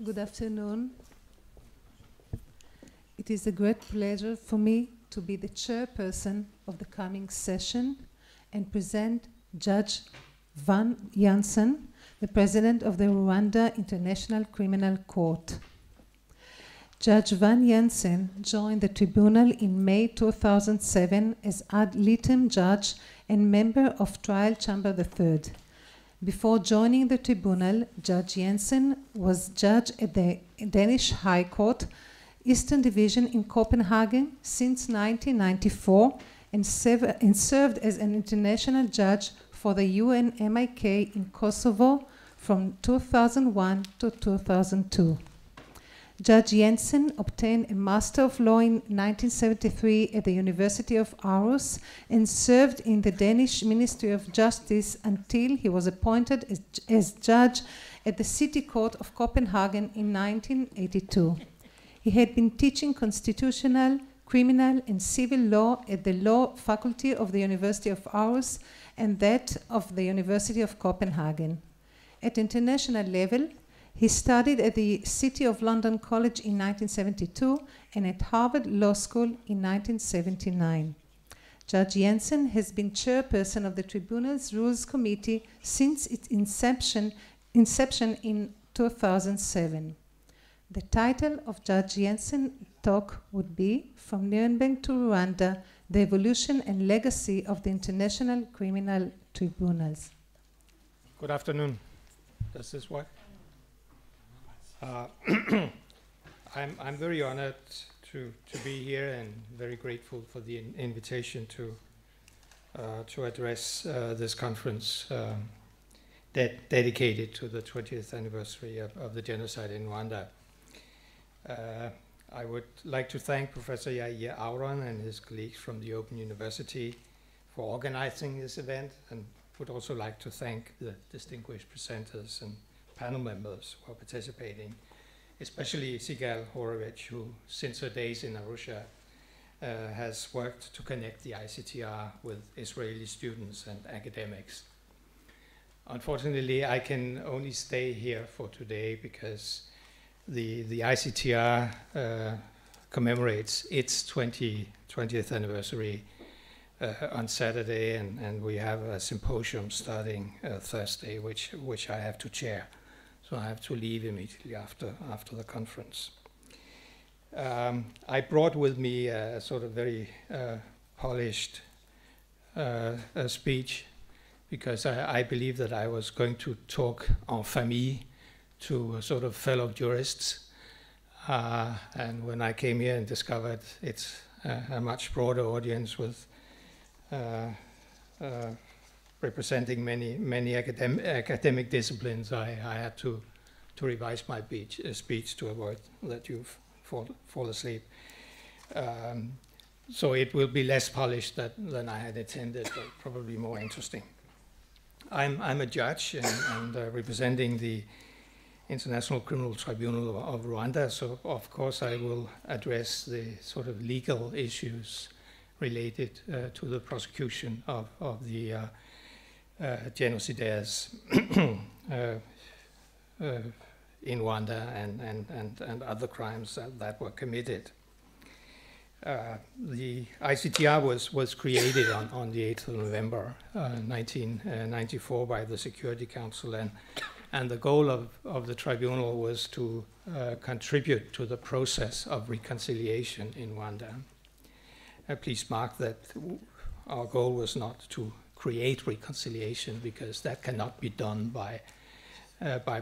Good afternoon. It is a great pleasure for me to be the chairperson of the coming session and present Judge Vagn Joensen, the president of the Rwanda International Criminal Court. Judge Vagn Joensen joined the tribunal in May 2007 as ad litem judge and member of Trial Chamber III. Before joining the tribunal, Judge Joensen was judge at the Danish High Court, Eastern Division in Copenhagen since 1994 and served as an international judge for the UNMIK in Kosovo from 2001 to 2002. Judge Joensen obtained a Master of Law in 1973 at the University of Aarhus and served in the Danish Ministry of Justice until he was appointed as judge at the City Court of Copenhagen in 1982. He had been teaching constitutional, criminal, and civil law at the law faculty of the University of Aarhus and that of the University of Copenhagen. At international level, he studied at the City of London College in 1972 and at Harvard Law School in 1979. Judge Joensen has been chairperson of the Tribunal's Rules Committee since its inception in 2007. The title of Judge Joensen's talk would be From Nuremberg to Rwanda, the Evolution and Legacy of the International Criminal Tribunals. Good afternoon. Does this work? I'm very honored to be here and very grateful for the invitation to address this conference dedicated to the 20th anniversary of the genocide in Rwanda. I would like to thank Professor Yair Auron and his colleagues from the Open University for organizing this event, and would also like to thank the distinguished presenters and panel members who are participating, especially Sigal Horowitz, who since her days in Arusha has worked to connect the ICTR with Israeli students and academics. Unfortunately, I can only stay here for today because the ICTR commemorates its 20th anniversary on Saturday, and we have a symposium starting Thursday, which I have to chair. So I have to leave immediately after the conference. I brought with me a sort of very polished speech because I believe that I was going to talk en famille to sort of fellow jurists. And when I came here and discovered it's a much broader audience with representing many academic disciplines, I had to revise my speech to avoid that you fall asleep. So it will be less polished than I had intended, but probably more interesting. I'm a judge and representing the International Criminal Tribunal of Rwanda, so of course I will address the sort of legal issues related to the prosecution of the genocidaires in Rwanda and other crimes that were committed. The ICTR was created on the 8th of November 1994 by the Security Council, and the goal of the tribunal was to contribute to the process of reconciliation in Rwanda. Please mark that our goal was not to create reconciliation, because that cannot be done by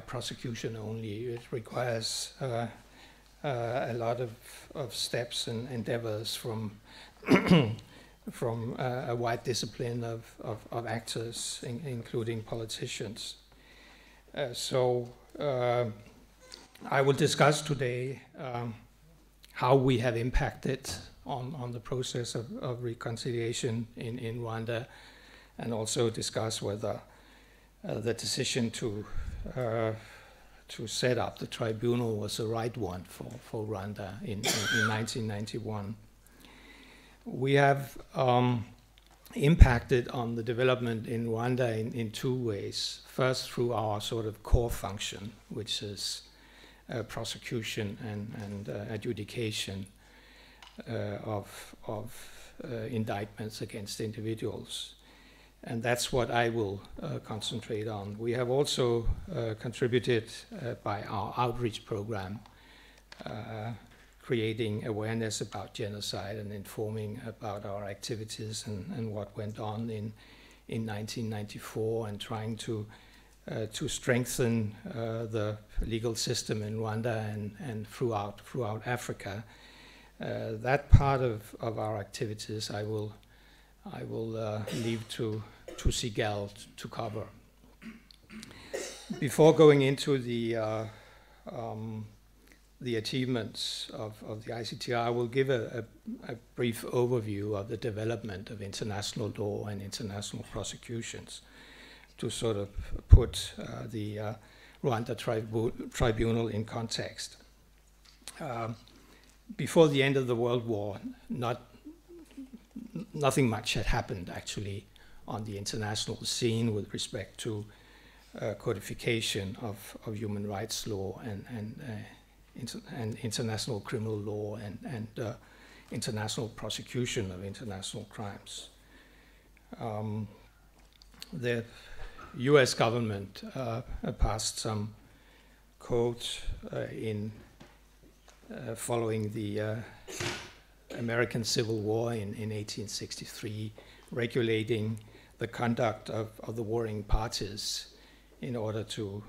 prosecution only. It requires a lot of steps and endeavors from a wide discipline of actors, including politicians. So I will discuss today how we have impacted on the process of reconciliation in Rwanda, and also discuss whether the decision to set up the tribunal was the right one for Rwanda in 1991. We have impacted on the development in Rwanda in two ways. First, through our sort of core function, which is prosecution and adjudication of indictments against individuals. And that's what I will concentrate on. We have also contributed by our outreach program, creating awareness about genocide and informing about our activities and what went on in 1994, and trying to strengthen the legal system in Rwanda and throughout Africa. That part of our activities I will leave to Sigel to cover. Before going into the achievements of the ICTR, I will give a brief overview of the development of international law and international prosecutions to sort of put the Rwanda Tribunal in context. Before the end of the World War, nothing much had happened actually on the international scene with respect to codification of human rights law and international criminal law and international prosecution of international crimes. The US government passed some codes following the American Civil War in 1863, regulating the conduct of the warring parties in order to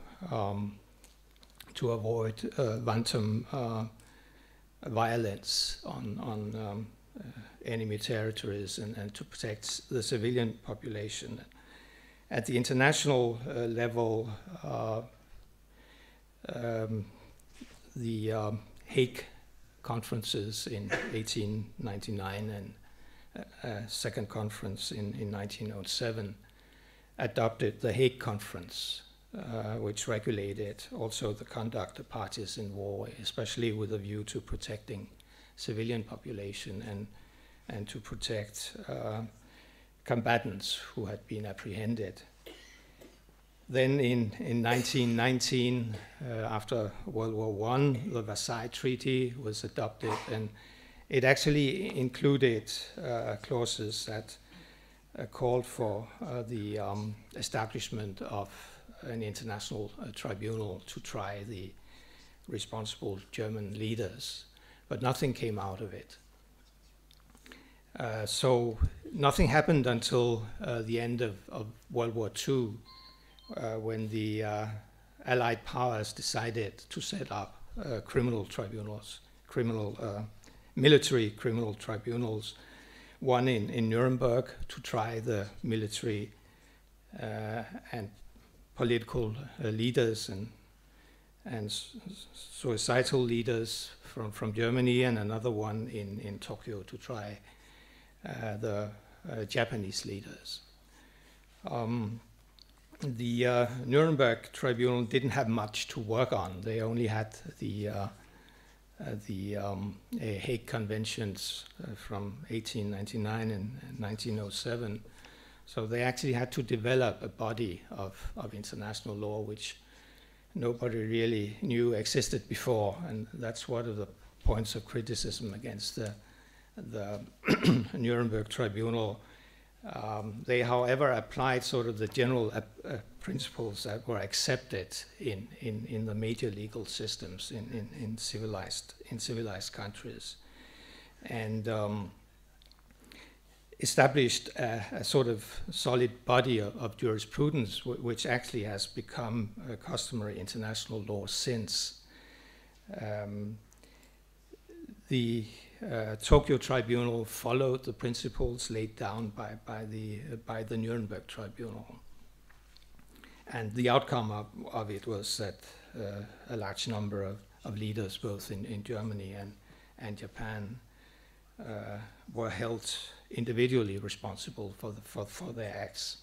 avoid wanton violence on enemy territories and to protect the civilian population. At the international level, the Hague conferences in 1899 and a second conference in 1907 adopted the Hague Conference, which regulated also the conduct of parties in war, especially with a view to protecting civilian population and to protect combatants who had been apprehended. Then in 1919, after World War I, the Versailles Treaty was adopted, and it actually included clauses that called for the establishment of an international tribunal to try the responsible German leaders, but nothing came out of it. So nothing happened until the end of World War II, when the Allied powers decided to set up criminal tribunals, military criminal tribunals, one in Nuremberg to try the military and political leaders and suicidal leaders from Germany, and another one in Tokyo to try the Japanese leaders. The Nuremberg Tribunal didn't have much to work on. They only had the Hague Conventions from 1899 and 1907. So they actually had to develop a body of international law which nobody really knew existed before, and that's one of the points of criticism against the Nuremberg Tribunal. They, however, applied sort of the general principles that were accepted in the major legal systems in civilized countries, and established a sort of solid body of jurisprudence, which actually has become customary international law since. The Tokyo Tribunal followed the principles laid down by the Nuremberg Tribunal, and the outcome of it was that a large number of leaders, both in Germany and Japan, were held individually responsible for their acts.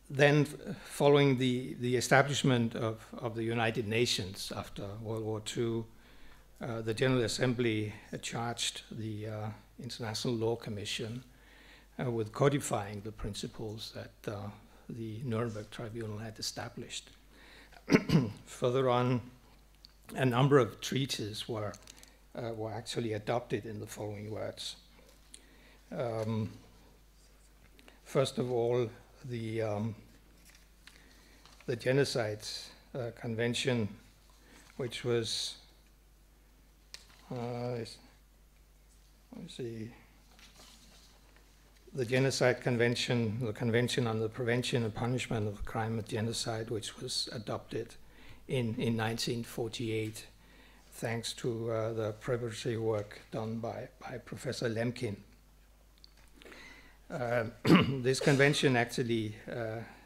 Then, following the establishment of the United Nations after World War II, the General Assembly charged the International Law Commission with codifying the principles that the Nuremberg Tribunal had established. further on, a number of treaties were actually adopted in the following words. First of all, the Genocide Convention, which was, let me see, the Genocide Convention, the Convention on the Prevention and Punishment of the Crime of Genocide, which was adopted in 1948, thanks to the preparatory work done by Professor Lemkin. This convention actually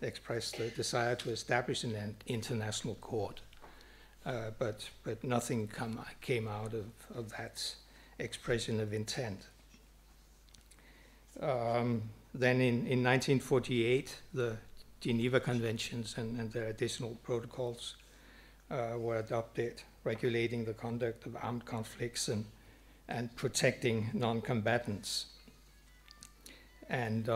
expressed the desire to establish an international court, but nothing came out of that expression of intent. Then in 1948, the Geneva Conventions and their additional protocols were adopted, regulating the conduct of armed conflicts and protecting non-combatants. And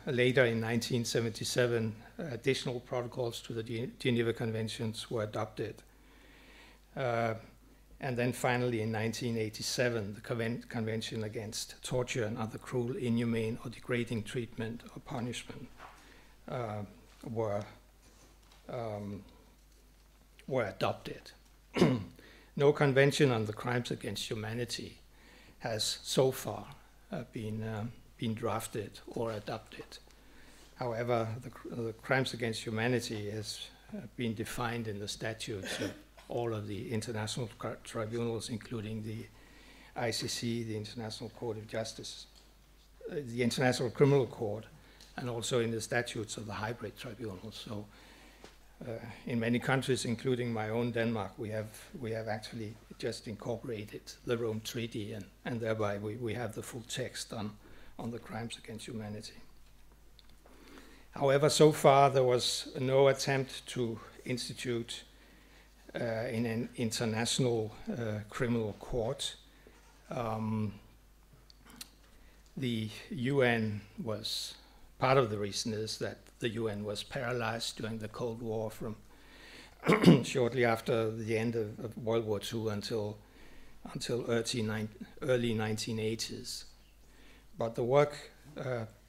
later in 1977, additional protocols to the Geneva Conventions were adopted. And then finally in 1987, the Convention Against Torture and Other Cruel, Inhumane, or Degrading Treatment or Punishment were adopted. No convention on the crimes against humanity has so far been drafted or adopted. However, the crimes against humanity has been defined in the statutes of all of the international tribunals, including the ICC, the International Court of Justice, the International Criminal Court, and also in the statutes of the hybrid tribunals. So in many countries, including my own Denmark, we have actually just incorporated the Rome Treaty, and thereby we have the full text on the crimes against humanity. However, so far there was no attempt to institute in an international criminal court. The UN was, part of the reason is that the UN was paralyzed during the Cold War from shortly after the end of World War II until early 1980s. But the work,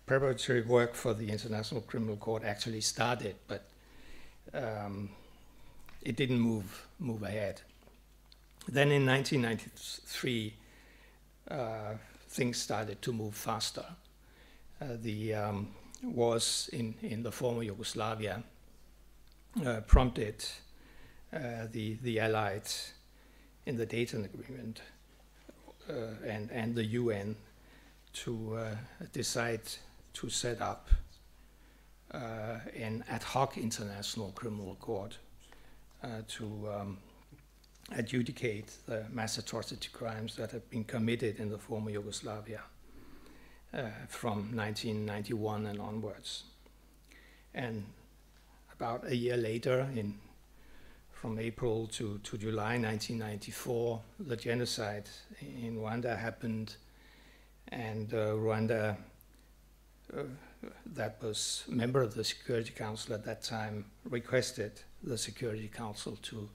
preparatory work for the International Criminal Court actually started, but it didn't move ahead. Then in 1993, things started to move faster. The wars in the former Yugoslavia prompted the Allies in the Dayton Agreement and the UN to decide to set up an ad hoc international criminal court to adjudicate the mass atrocity crimes that have been committed in the former Yugoslavia from 1991 and onwards. And about a year later, from April to July 1994, the genocide in Rwanda happened, and Rwanda, that was a member of the Security Council at that time, requested the Security Council to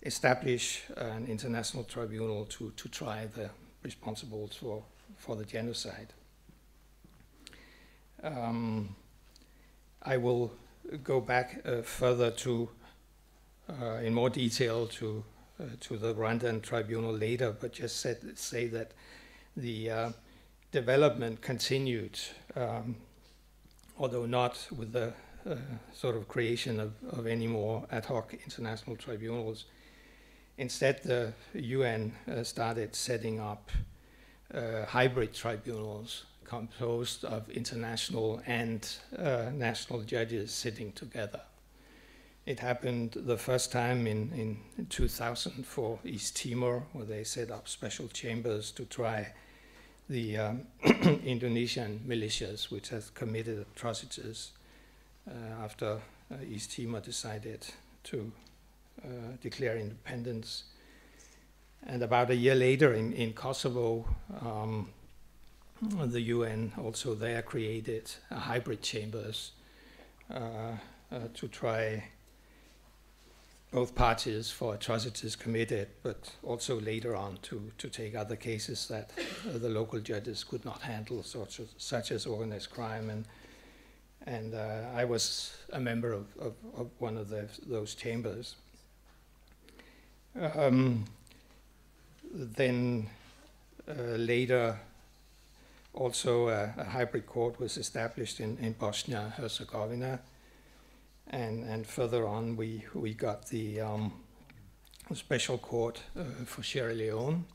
establish an international tribunal to try the responsibles for the genocide. I will go back further to, in more detail, to the Rwandan tribunal later, but just say that the development continued, although not with the sort of creation of any more ad hoc international tribunals. Instead, the UN started setting up hybrid tribunals composed of international and national judges sitting together. It happened the first time in 2000 for East Timor, where they set up special chambers to try the Indonesian militias, which has committed atrocities after East Timor decided to declare independence. And about a year later in Kosovo, the UN also there created hybrid chambers to try both parties for atrocities committed, but also later on to take other cases that the local judges could not handle, such as organized crime. And I was a member of one of those chambers. Then later, also a hybrid court was established in Bosnia-Herzegovina. And further on, we got the special court for Sierra Leone,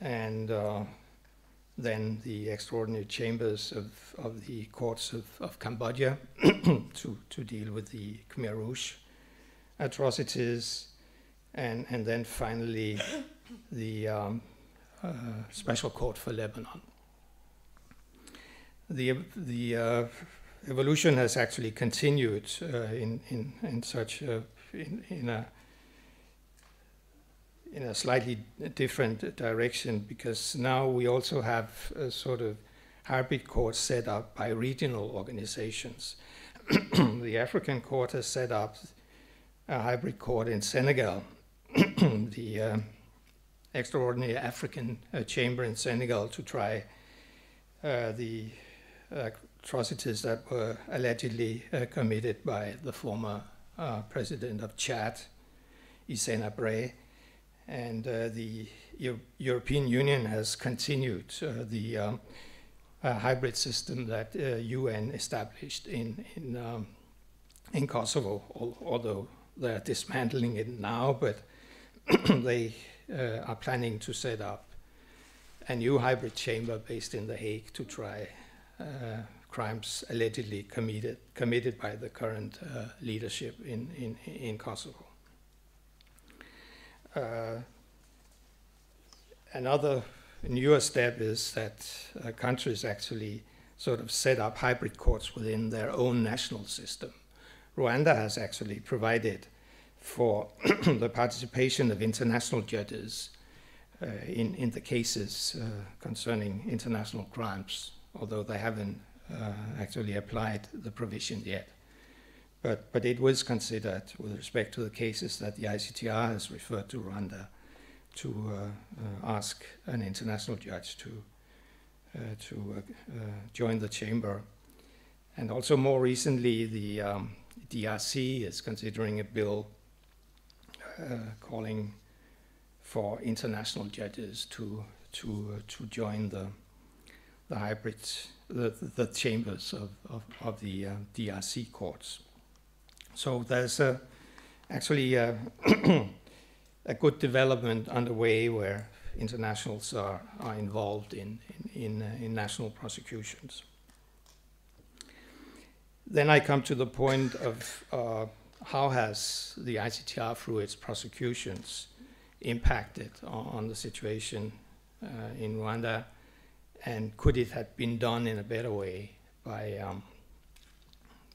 and then the extraordinary chambers of the courts of Cambodia to deal with the Khmer Rouge atrocities, and then finally the special court for Lebanon. The evolution has actually continued in a slightly different direction, because now we also have a sort of hybrid courts set up by regional organizations. The African court has set up a hybrid court in Senegal. The extraordinary African chamber in Senegal to try the atrocities that were allegedly committed by the former president of Chad, Hissène Habré. And the European Union has continued the hybrid system that UN established in Kosovo, although they're dismantling it now, but they are planning to set up a new hybrid chamber based in The Hague to try crimes allegedly committed by the current leadership in Kosovo. Another newer step is that countries actually sort of set up hybrid courts within their own national system. Rwanda has actually provided for the participation of international judges in the cases concerning international crimes, although they haven't actually applied the provision yet. But it was considered, with respect to the cases that the ICTR has referred to Rwanda, to ask an international judge to join the chamber. And also more recently, the DRC is considering a bill calling for international judges to join the hybrid, the chambers of the DRC courts. So there's actually a good development underway where internationals are involved in national prosecutions. Then I come to the point of how has the ICTR through its prosecutions impacted on the situation in Rwanda, and could it have been done in a better way by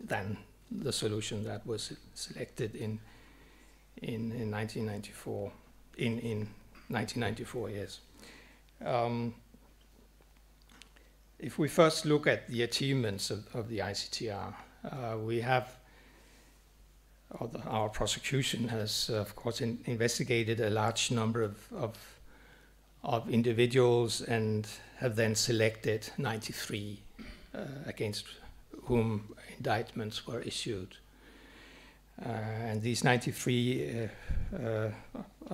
than the solution that was selected in 1994. In 1994, yes. If we first look at the achievements of the ICTR, we have, our prosecution has, of course, investigated a large number of individuals and have then selected 93 against whom indictments were issued. And these 93 are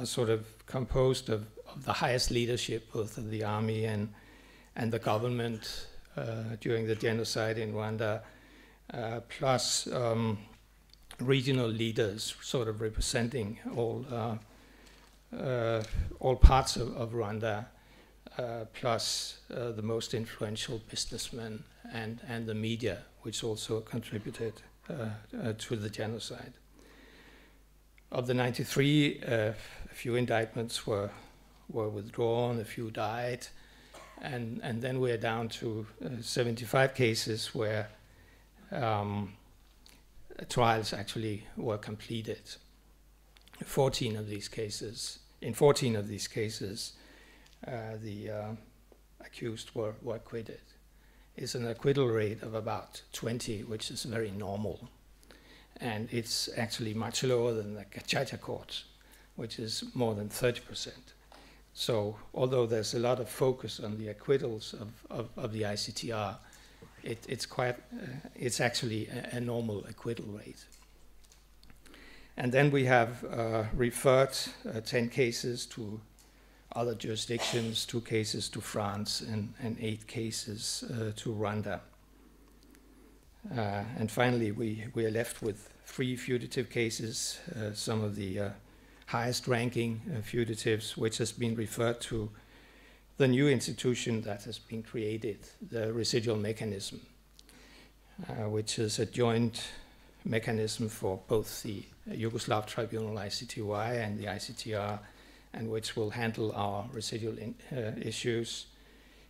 sort of composed of the highest leadership, both of the army and the government during the genocide in Rwanda, plus regional leaders sort of representing all parts of Rwanda, plus the most influential businessmen and the media, which also contributed to the genocide. Of the 93, a few indictments were withdrawn, a few died, and then we're down to 75 cases where trials actually were completed. In 14 of these cases, the accused were acquitted. It's an acquittal rate of about 20, which is very normal. and it's actually much lower than the Gacaca courts, which is more than 30%. So although there's a lot of focus on the acquittals of the ICTR, it's actually a normal acquittal rate. And then we have referred 10 cases to other jurisdictions, 2 cases to France, and 8 cases to Rwanda. And finally, we are left with 3 fugitive cases, some of the highest ranking fugitives, which has been referred to the new institution that has been created, the residual mechanism, which is a joint mechanism for both the Yugoslav Tribunal ICTY and the ICTR, and which will handle our residual issues,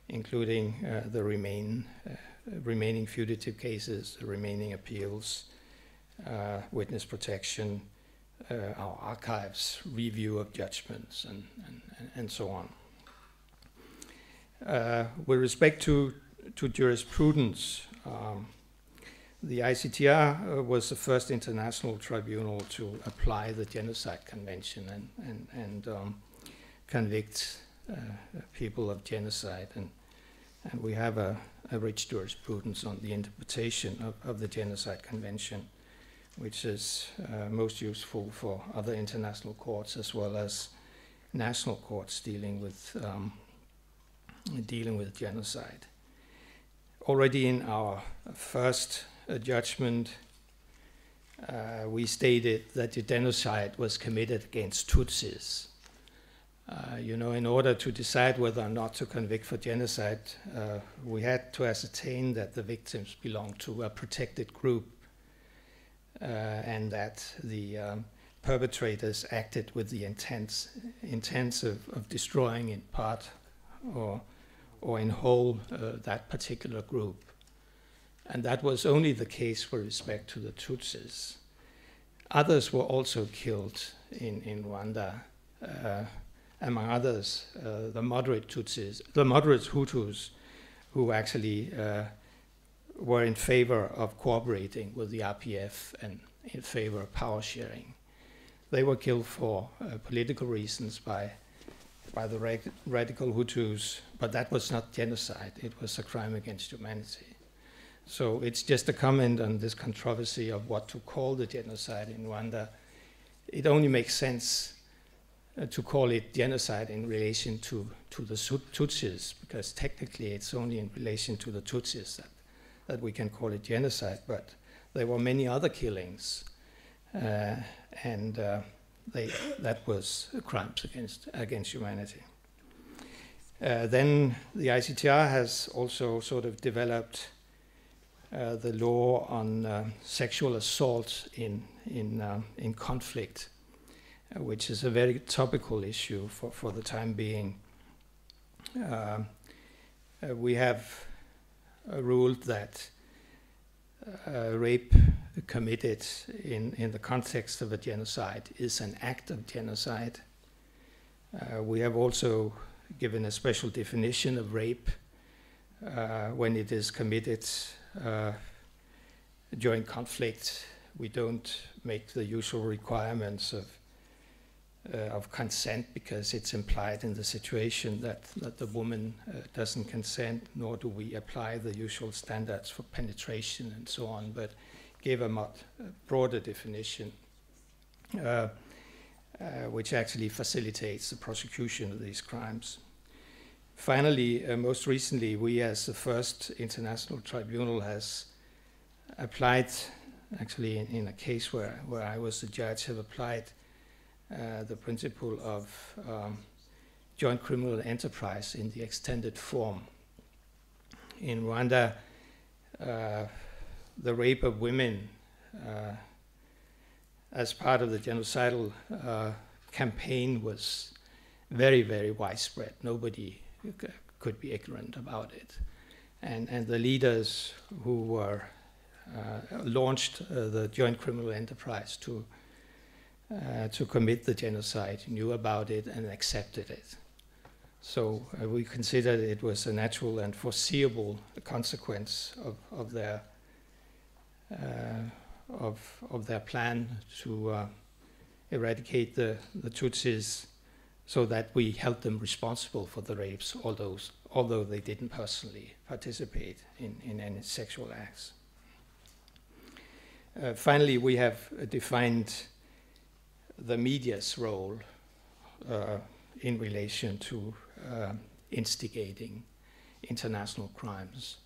including the remaining fugitive cases, the remaining appeals, witness protection, our archives, review of judgments, and so on. With respect to jurisprudence, the ICTR was the first international tribunal to apply the Genocide Convention and convict people of genocide. And we have a rich jurisprudence on the interpretation of the Genocide Convention, which is most useful for other international courts as well as national courts dealing with genocide. Already in our first judgment, we stated that the genocide was committed against Tutsis. In order to decide whether or not to convict for genocide, we had to ascertain that the victims belonged to a protected group and that the perpetrators acted with the intent of destroying in part or in whole that particular group. And that was only the case with respect to the Tutsis. Others were also killed in Rwanda. Among others, the moderate Hutus, who actually were in favor of cooperating with the RPF and in favor of power sharing. They were killed for political reasons by the radical Hutus, but that was not genocide. It was a crime against humanity. So it's just a comment on this controversy of what to call the genocide in Rwanda. It only makes sense to call it genocide in relation to the Tutsis, because technically it's only in relation to the Tutsis that we can call it genocide, but there were many other killings, and that was crimes against humanity. Then the ICTR has also sort of developed the law on sexual assault in conflict, which is a very topical issue for the time being. We have ruled that rape committed in the context of a genocide is an act of genocide. We have also given a special definition of rape when it is committed during conflict. We don't make the usual requirements of consent because it's implied in the situation that the woman doesn't consent, nor do we apply the usual standards for penetration and so on, but give a much broader definition which actually facilitates the prosecution of these crimes. Finally, most recently, we as the first international tribunal has applied, actually in a case where I was the judge, have applied the principle of joint criminal enterprise in the extended form. In Rwanda, the rape of women as part of the genocidal campaign was very, very widespread. Nobody could be ignorant about it. And the leaders who were launched the joint criminal enterprise to commit the genocide knew about it and accepted it. So we considered it was a natural and foreseeable consequence of of their plan to eradicate the Tutsis, so that we held them responsible for the rapes, although they didn't personally participate in any sexual acts. Finally, we have defined the media's role in relation to instigating international crimes.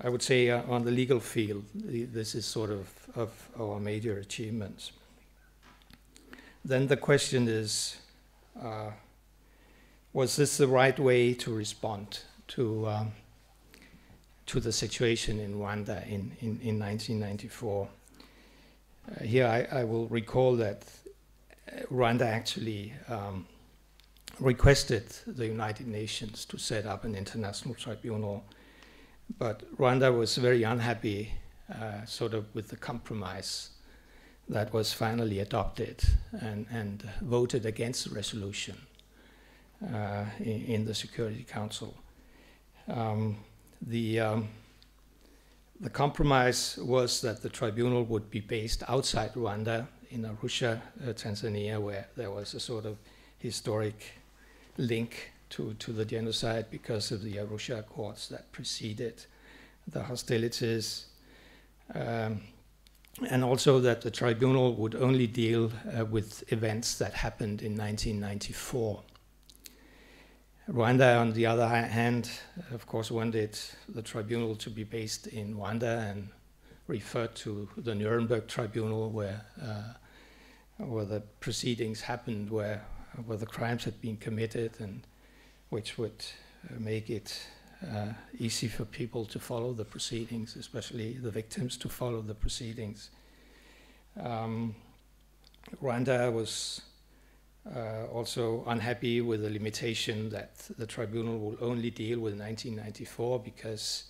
I would say on the legal field, this is sort of our major achievements. Then the question is, was this the right way to respond to the situation in Rwanda in 1994? Here I will recall that Rwanda actually requested the United Nations to set up an international tribunal, but Rwanda was very unhappy sort of with the compromise that was finally adopted and voted against the resolution in the Security Council. The compromise was that the tribunal would be based outside Rwanda in Arusha, Tanzania, where there was a sort of historic link to the genocide because of the Arusha Accords that preceded the hostilities. And also that the tribunal would only deal with events that happened in 1994. Rwanda, on the other hand, of course, wanted the tribunal to be based in Rwanda and referred to the Nuremberg tribunal where the proceedings happened, where the crimes had been committed, and which would make it easy for people to follow the proceedings, especially the victims to follow the proceedings. Rwanda was also unhappy with the limitation that the tribunal will only deal with 1994 because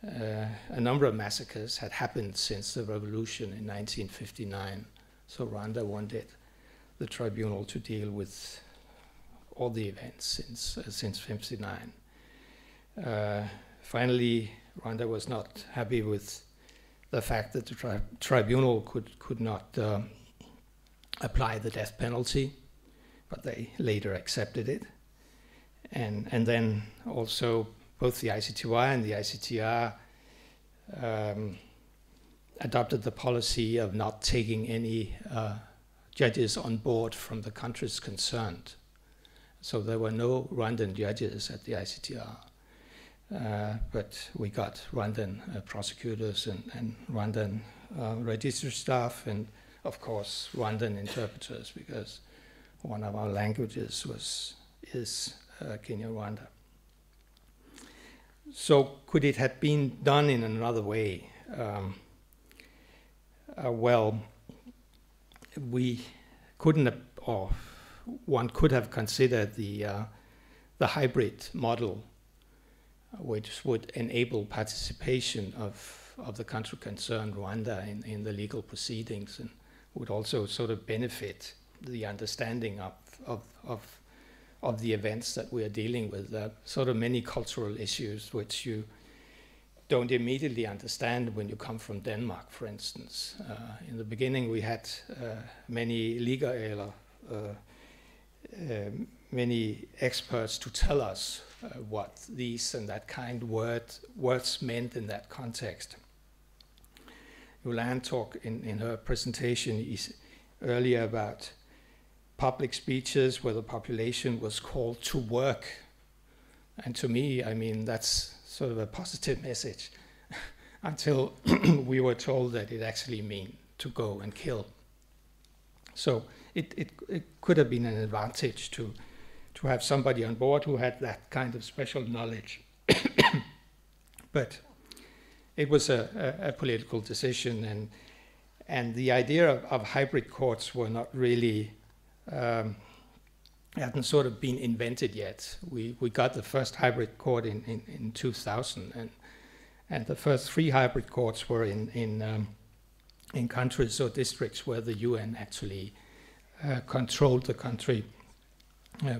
a number of massacres had happened since the revolution in 1959. So Rwanda wanted the tribunal to deal with all the events since 59. Finally, Rwanda was not happy with the fact that the tribunal could not apply the death penalty, but they later accepted it. And then also both the ICTY and the ICTR adopted the policy of not taking any judges on board from the countries concerned. So there were no Rwandan judges at the ICTR. But we got Rwandan prosecutors and Rwandan registry staff, and of course Rwandan interpreters, because one of our languages is Kinyarwanda. So could it have been done in another way? Well, we couldn't have, or one could have considered the hybrid model, which would enable participation of the country concerned, Rwanda, in the legal proceedings, and would also sort of benefit the understanding of the events that we are dealing with. Sort of many cultural issues which you don't immediately understand when you come from Denmark, for instance. In the beginning, we had many many experts to tell us what these and that kind words meant in that context. Yolande talked in her presentation earlier about public speeches where the population was called to work. And to me, I mean, that's sort of a positive message until we were told that it actually meant to go and kill. So it could have been an advantage to have somebody on board who had that kind of special knowledge. But it was a political decision, and the idea of hybrid courts were not really, hadn't sort of been invented yet. We got the first hybrid court in 2000, and the first 3 hybrid courts were in countries or districts where the UN actually controlled the country,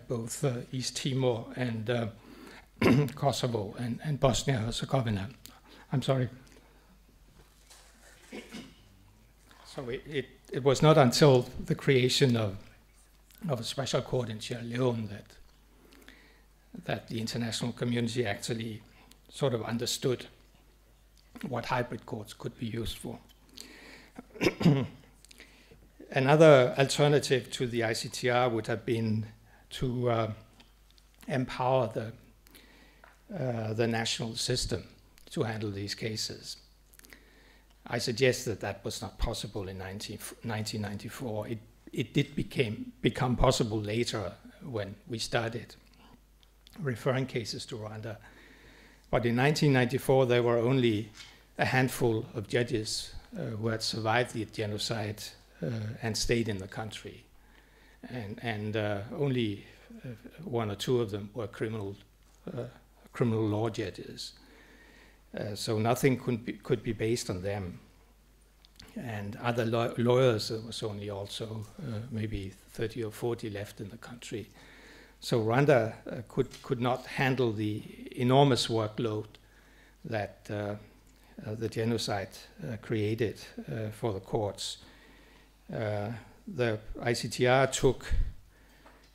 both East Timor and Kosovo and Bosnia-Herzegovina. I'm sorry. So it was not until the creation of a special court in Sierra Leone that the international community actually sort of understood what hybrid courts could be used for. Another alternative to the ICTR would have been to empower the national system to handle these cases. I suggest that was not possible in 1994. It did become possible later when we started referring cases to Rwanda. But in 1994, there were only a handful of judges who had survived the genocide and stayed in the country. And only one or two of them were criminal law judges. So nothing could be based on them. And other lawyers, there was only also maybe 30 or 40 left in the country. So Rwanda could not handle the enormous workload that the genocide created for the courts. The ICTR took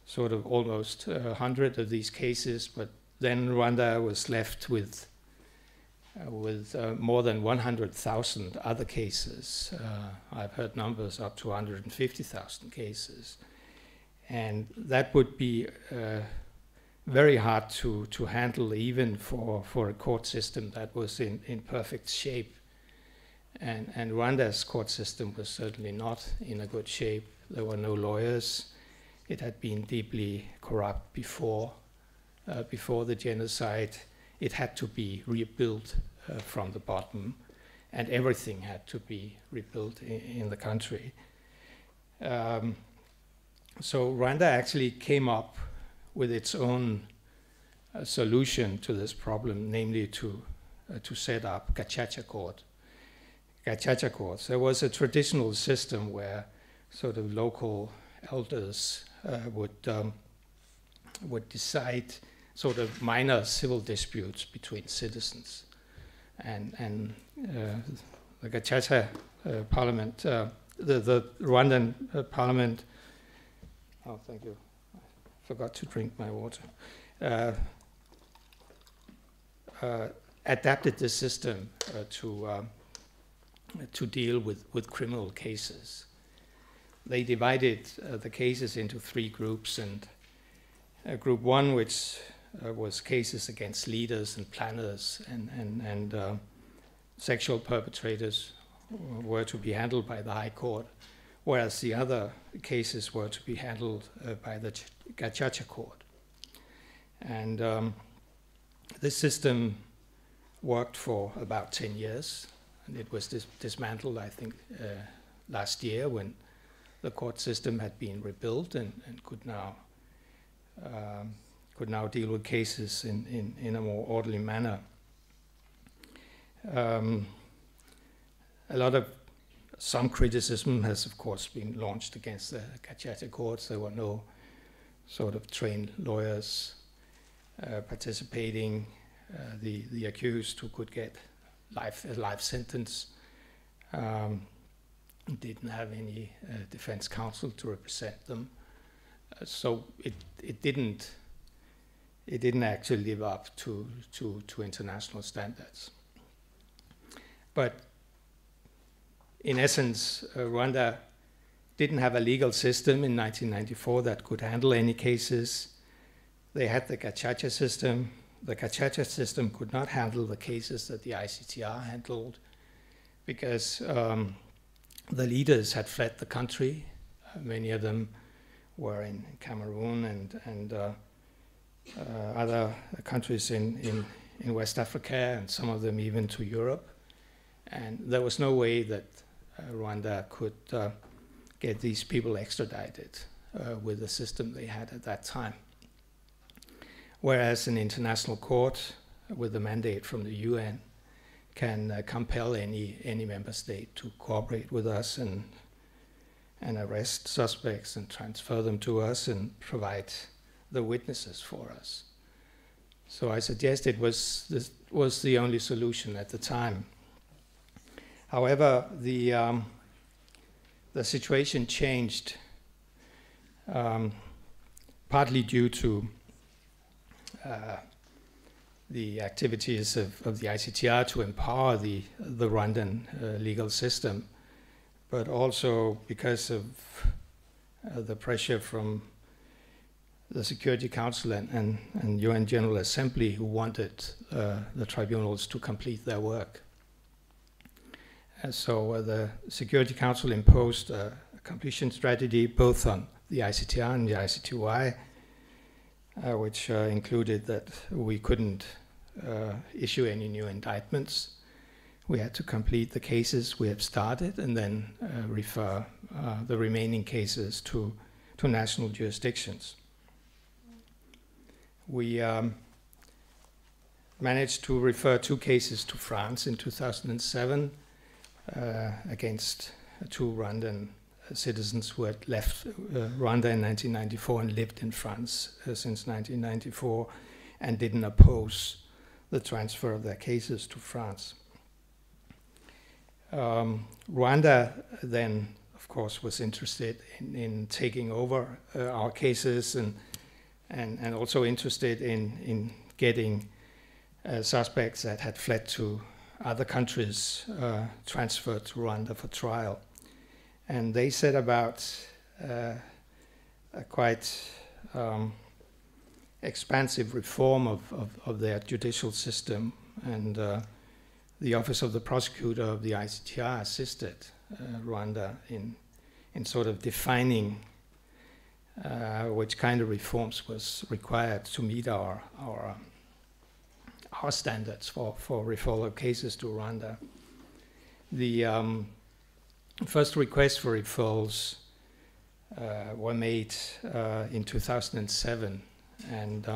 sort of almost 100 of these cases, but then Rwanda was left with more than 100,000 other cases. I've heard numbers up to 150,000 cases. And that would be very hard to handle even for a court system that was in perfect shape. And Rwanda's court system was certainly not in a good shape. There were no lawyers. It had been deeply corrupt before the genocide. It had to be rebuilt from the bottom, and everything had to be rebuilt in the country. So Rwanda actually came up with its own solution to this problem, namely to set up gacaca courts. There was a traditional system where sort of local elders would decide sort of minor civil disputes between citizens, and the gacaca parliament, the Rwandan parliament. Oh, thank you. I forgot to drink my water. Adapted the system to deal with criminal cases. They divided the cases into three groups, and group one, which was cases against leaders and planners and sexual perpetrators, were to be handled by the High Court, whereas the other cases were to be handled by the gacaca court. And this system worked for about 10 years, and it was dismantled, I think, last year when the court system had been rebuilt and could now deal with cases in a more orderly manner. Some criticism has, of course, been launched against the gacaca courts. There were no sort of trained lawyers participating. The accused who could get a life sentence didn't have any defense counsel to represent them. So it didn't actually live up to international standards. But in essence, Rwanda didn't have a legal system in 1994 that could handle any cases. They had the gacaca system. The gacaca system could not handle the cases that the ICTR handled because the leaders had fled the country. Many of them were in Cameroon and other countries in West Africa, and some of them even to Europe. And there was no way that Rwanda could get these people extradited with the system they had at that time. Whereas an international court with a mandate from the UN can compel any member state to cooperate with us and arrest suspects and transfer them to us and provide the witnesses for us. So I suggest this was the only solution at the time. However, the the situation changed partly due to the activities of the ICTR to empower the Rwandan legal system, but also because of the pressure from the Security Council and UN General Assembly, who wanted the tribunals to complete their work. And so the Security Council imposed a completion strategy both on the ICTR and the ICTY, which included that we couldn't issue any new indictments. We had to complete the cases we have started and then refer the remaining cases to national jurisdictions. We managed to refer 2 cases to France in 2007 against 2 Rwandan citizens who had left Rwanda in 1994 and lived in France since 1994 and didn't oppose the transfer of their cases to France. Rwanda then, of course, was interested in taking over our cases and also interested in getting suspects that had fled to other countries transferred to Rwanda for trial. And they set about a quite expansive reform of their judicial system, and the Office of the Prosecutor of the ICTR assisted Rwanda in sort of defining which kind of reforms was required to meet our standards for referral of cases to Rwanda. The first requests for referrals were made in 2007, and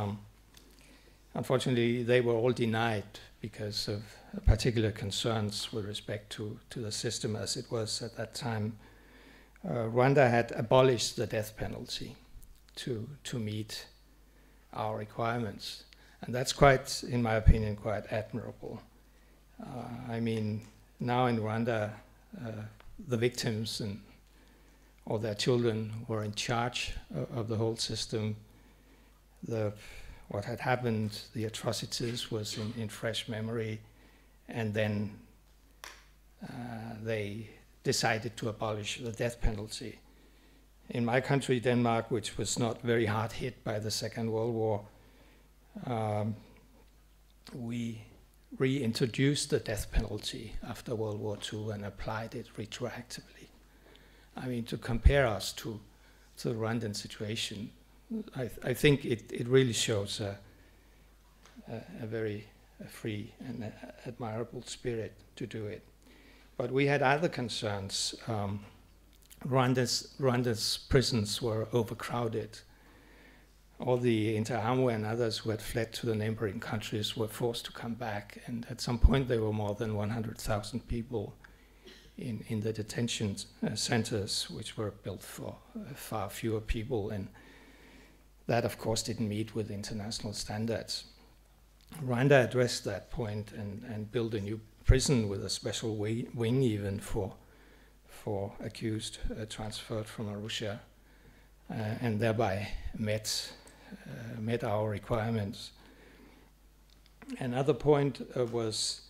unfortunately they were all denied because of particular concerns with respect to the system as it was at that time. Rwanda had abolished the death penalty to meet our requirements, and that's quite, in my opinion, quite admirable. I mean, now in Rwanda, the victims or their children were in charge of the whole system. What had happened, the atrocities, was in fresh memory, and then they decided to abolish the death penalty. In my country, Denmark, which was not very hard hit by the Second World War, we reintroduced the death penalty after World War II and applied it retroactively. I mean, to compare us to the Rwandan situation, I think it really shows a very free and admirable spirit to do it. But we had other concerns. Rwanda's prisons were overcrowded. All the Interahamwe and others who had fled to the neighboring countries were forced to come back, and at some point there were more than 100,000 people in the detention centers, which were built for far fewer people, and that of course didn't meet with international standards. Rwanda addressed that point and built a new prison with a special wing even for accused transferred from Arusha, and thereby met our requirements. Another point was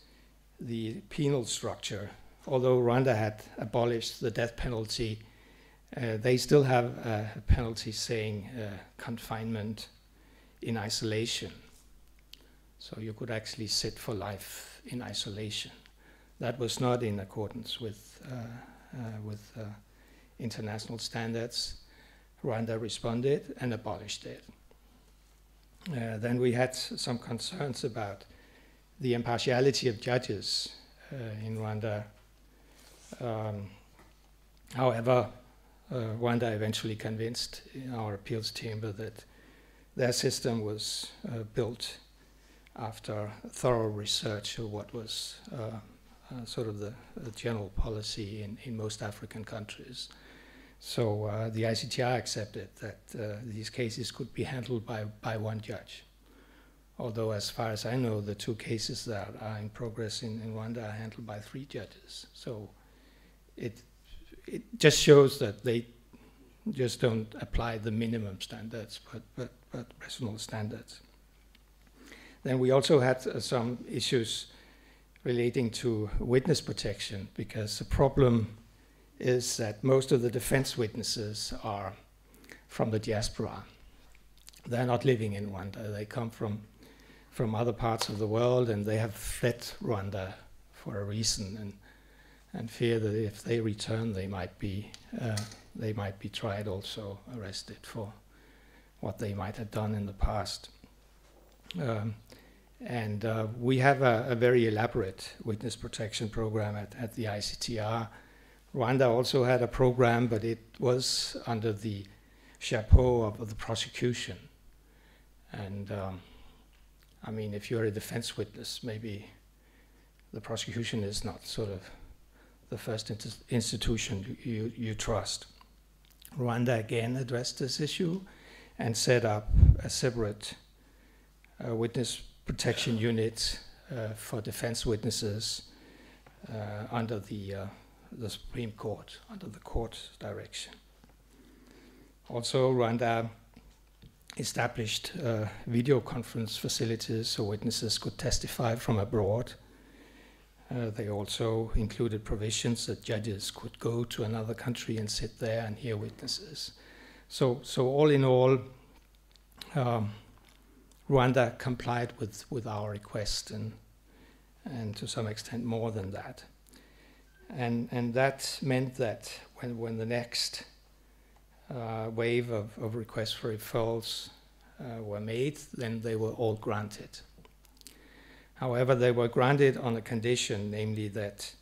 the penal structure. Although Rwanda had abolished the death penalty, they still have a penalty saying confinement in isolation. So you could actually sit for life in isolation. That was not in accordance with international standards. Rwanda responded and abolished it. Then we had some concerns about the impartiality of judges in Rwanda. However, Rwanda eventually convinced our appeals chamber that their system was built after thorough research of what was sort of the general policy in most African countries. So the ICTR accepted that these cases could be handled by one judge. Although, as far as I know, the 2 cases that are in progress in Rwanda are handled by 3 judges. So it just shows that they just don't apply the minimum standards, but reasonable standards. Then we also had some issues relating to witness protection, because the problem is that most of the defense witnesses are from the diaspora. They're not living in Rwanda. They come from other parts of the world, and they have fled Rwanda for a reason, and fear that if they return, they might be tried, also arrested for what they might have done in the past. We have a very elaborate witness protection program at the ICTR. Rwanda also had a program, but it was under the chapeau of the prosecution. And I mean, if you're a defense witness, maybe the prosecution is not sort of the first institution you trust. Rwanda again addressed this issue and set up a separate witness protection unit for defense witnesses under the Supreme Court, under the court's direction. Also, Rwanda established video conference facilities so witnesses could testify from abroad. They also included provisions that judges could go to another country and sit there and hear witnesses. So all in all, Rwanda complied with our request, and to some extent more than that. And that meant that when the next wave of requests for referrals were made, then they were all granted. However, they were granted on a condition, namely that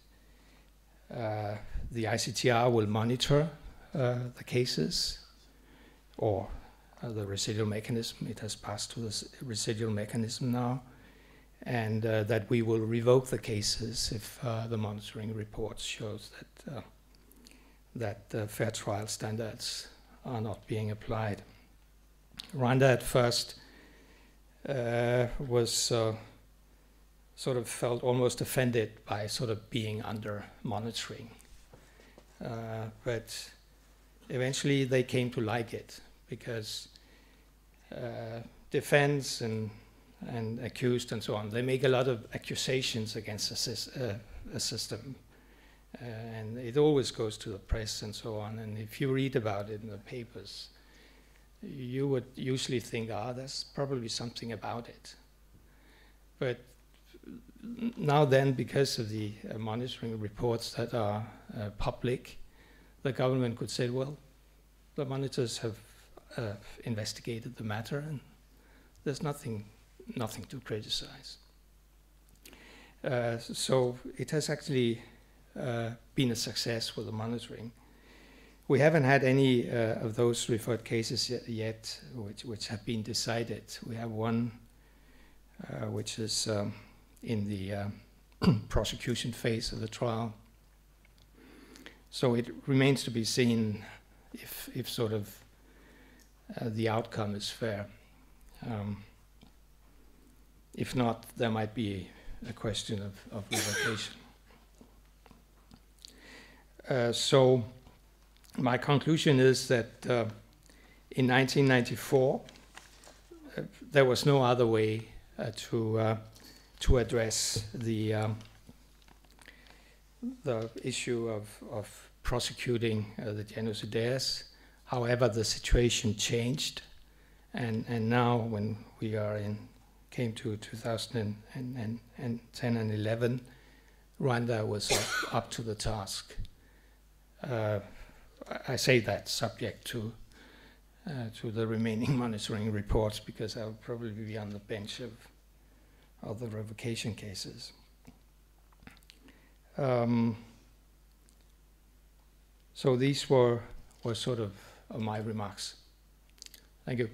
the ICTR will monitor the cases, or the residual mechanism. It has passed to the residual mechanism now, and that we will revoke the cases if the monitoring report shows that fair trial standards are not being applied. Rwanda at first was sort of felt almost offended by sort of being under monitoring. But eventually they came to like it, because defense and accused and so on, they make a lot of accusations against a system. And it always goes to the press and so on. And if you read about it in the papers, you would usually think, there's probably something about it. But now then, because of the monitoring reports that are public, the government could say, well, the monitors have investigated the matter, and there's nothing to criticize. So it has actually been a success with the monitoring. We haven't had any of those referred cases yet which have been decided. We have one which is in the prosecution phase of the trial. So it remains to be seen if sort of the outcome is fair. If not, there might be a question of revocation. So my conclusion is that in 1994, there was no other way to address the issue of prosecuting the genocidaires. However, the situation changed, and now when we came to 2010 and 11, Rwanda was up to the task. I say that subject to the remaining monitoring reports, because I will probably be on the bench of the revocation cases. So these were sort of my remarks. Thank you.